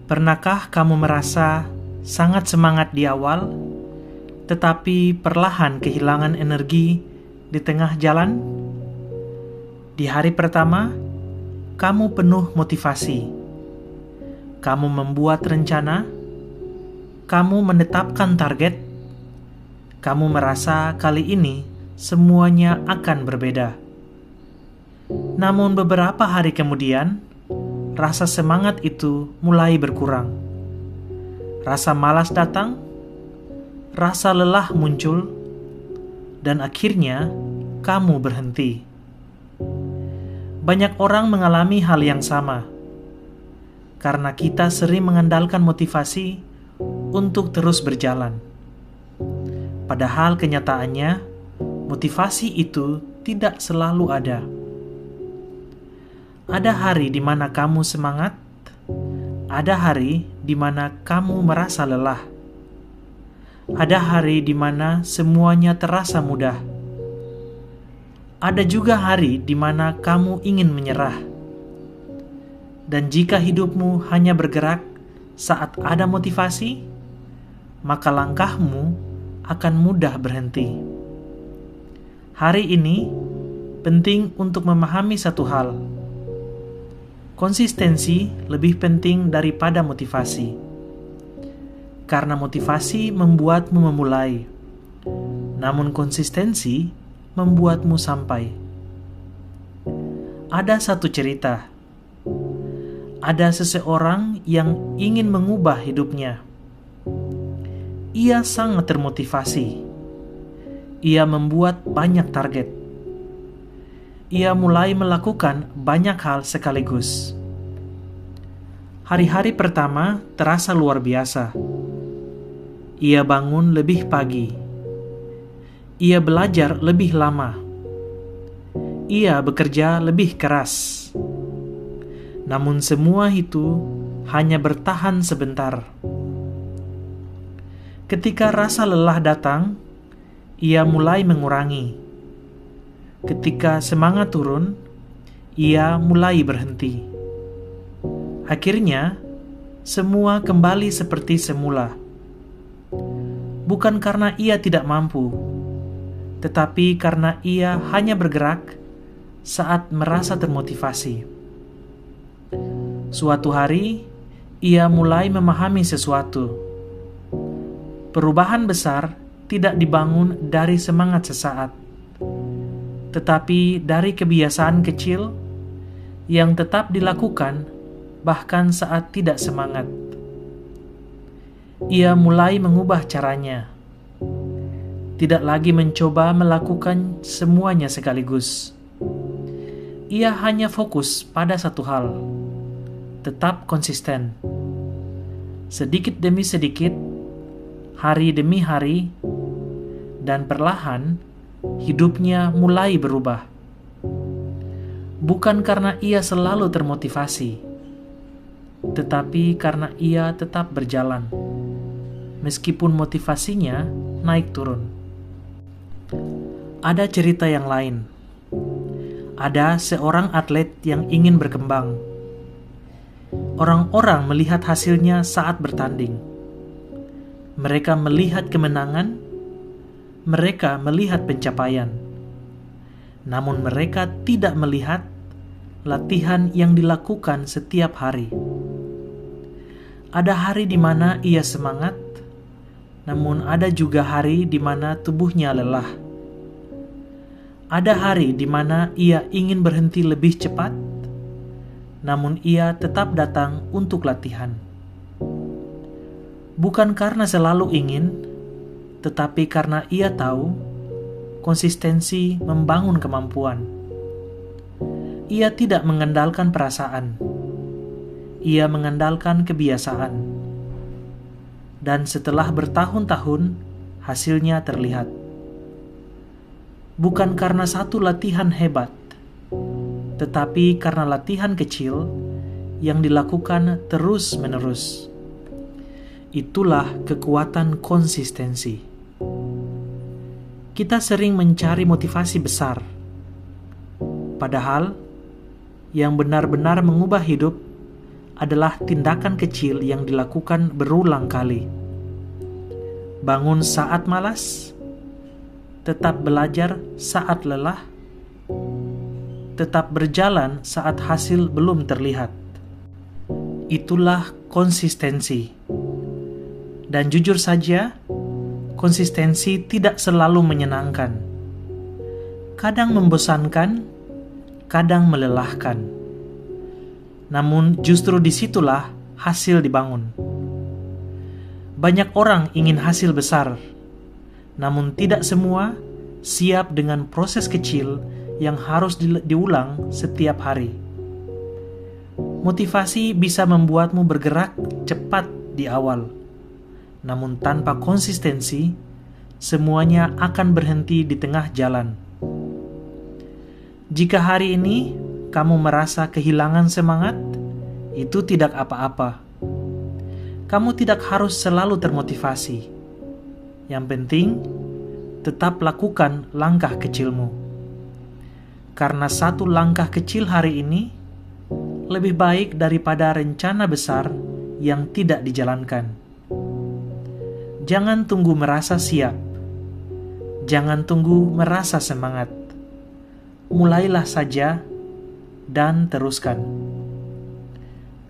Pernahkah kamu merasa sangat semangat di awal, tetapi perlahan kehilangan energi di tengah jalan? Di hari pertama, kamu penuh motivasi. Kamu membuat rencana, kamu menetapkan target, kamu merasa kali ini semuanya akan berbeda. Namun beberapa hari kemudian, rasa semangat itu mulai berkurang. Rasa malas datang, rasa lelah muncul, dan akhirnya kamu berhenti. Banyak orang mengalami hal yang sama, karena kita sering mengandalkan motivasi untuk terus berjalan. Padahal kenyataannya, motivasi itu tidak selalu ada. Ada hari di mana kamu semangat, ada hari di mana kamu merasa lelah. Ada hari di mana semuanya terasa mudah. Ada juga hari di mana kamu ingin menyerah. Dan jika hidupmu hanya bergerak saat ada motivasi, maka langkahmu akan mudah berhenti. Hari ini penting untuk memahami satu hal. Konsistensi lebih penting daripada motivasi. Karena motivasi membuatmu memulai, namun konsistensi membuatmu sampai. Ada satu cerita. Ada seseorang yang ingin mengubah hidupnya. Ia sangat termotivasi. Ia membuat banyak target. Ia mulai melakukan banyak hal sekaligus. Hari-hari pertama terasa luar biasa. Ia bangun lebih pagi. Ia belajar lebih lama. Ia bekerja lebih keras. Namun semua itu hanya bertahan sebentar. Ketika rasa lelah datang, ia mulai mengurangi. Ketika semangat turun, ia mulai berhenti. Akhirnya, semua kembali seperti semula. Bukan karena ia tidak mampu, tetapi karena ia hanya bergerak saat merasa termotivasi. Suatu hari, ia mulai memahami sesuatu. Perubahan besar tidak dibangun dari semangat sesaat, tetapi dari kebiasaan kecil yang tetap dilakukan bahkan saat tidak semangat. Ia mulai mengubah caranya, tidak lagi mencoba melakukan semuanya sekaligus. Ia hanya fokus pada satu hal, tetap konsisten. Sedikit demi sedikit, hari demi hari, dan perlahan, hidupnya mulai berubah. Bukan karena ia selalu termotivasi, tetapi karena ia tetap berjalan, meskipun motivasinya naik turun. Ada cerita yang lain. Ada seorang atlet yang ingin berkembang. Orang-orang melihat hasilnya saat bertanding. Mereka melihat kemenangan, mereka melihat pencapaian. Namun mereka tidak melihat latihan yang dilakukan setiap hari. Ada hari di mana ia semangat, namun ada juga hari di mana tubuhnya lelah. Ada hari di mana ia ingin berhenti lebih cepat, namun ia tetap datang untuk latihan. Bukan karena selalu ingin, tetapi karena ia tahu konsistensi membangun kemampuan. Ia tidak mengandalkan perasaan. Ia mengandalkan kebiasaan. Dan setelah bertahun-tahun, hasilnya terlihat. Bukan karena satu latihan hebat, tetapi karena latihan kecil yang dilakukan terus-menerus. Itulah kekuatan konsistensi. Kita sering mencari motivasi besar, padahal yang benar-benar mengubah hidup adalah tindakan kecil yang dilakukan berulang kali. Bangun saat malas, tetap belajar saat lelah, tetap berjalan saat hasil belum terlihat. Itulah konsistensi. Dan jujur saja, konsistensi tidak selalu menyenangkan. Kadang membosankan, kadang melelahkan. Namun justru disitulah hasil dibangun. Banyak orang ingin hasil besar, namun tidak semua siap dengan proses kecil yang harus diulang setiap hari. Motivasi bisa membuatmu bergerak cepat di awal, namun tanpa konsistensi, semuanya akan berhenti di tengah jalan. Jika hari ini kamu merasa kehilangan semangat, itu tidak apa-apa. Kamu tidak harus selalu termotivasi. Yang penting, tetap lakukan langkah kecilmu. Karena satu langkah kecil hari ini lebih baik daripada rencana besar yang tidak dijalankan. Jangan tunggu merasa siap. Jangan tunggu merasa semangat. Mulailah saja dan teruskan.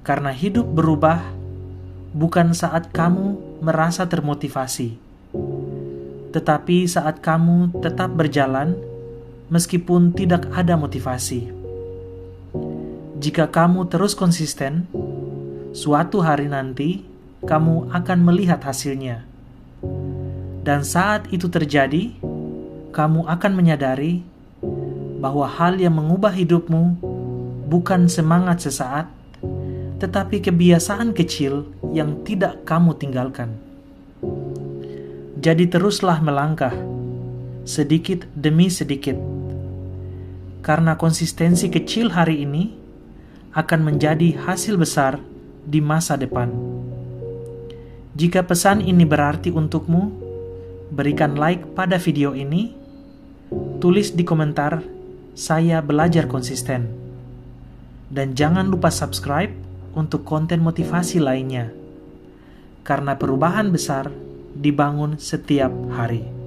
Karena hidup berubah bukan saat kamu merasa termotivasi, tetapi saat kamu tetap berjalan meskipun tidak ada motivasi. Jika kamu terus konsisten, suatu hari nanti kamu akan melihat hasilnya. Dan saat itu terjadi, kamu akan menyadari bahwa hal yang mengubah hidupmu bukan semangat sesaat, tetapi kebiasaan kecil yang tidak kamu tinggalkan. Jadi teruslah melangkah, sedikit demi sedikit. Karena konsistensi kecil hari ini akan menjadi hasil besar di masa depan. Jika pesan ini berarti untukmu, berikan like pada video ini, tulis di komentar, "Saya belajar konsisten." Dan jangan lupa subscribe untuk konten motivasi lainnya. Karena perubahan besar dibangun setiap hari.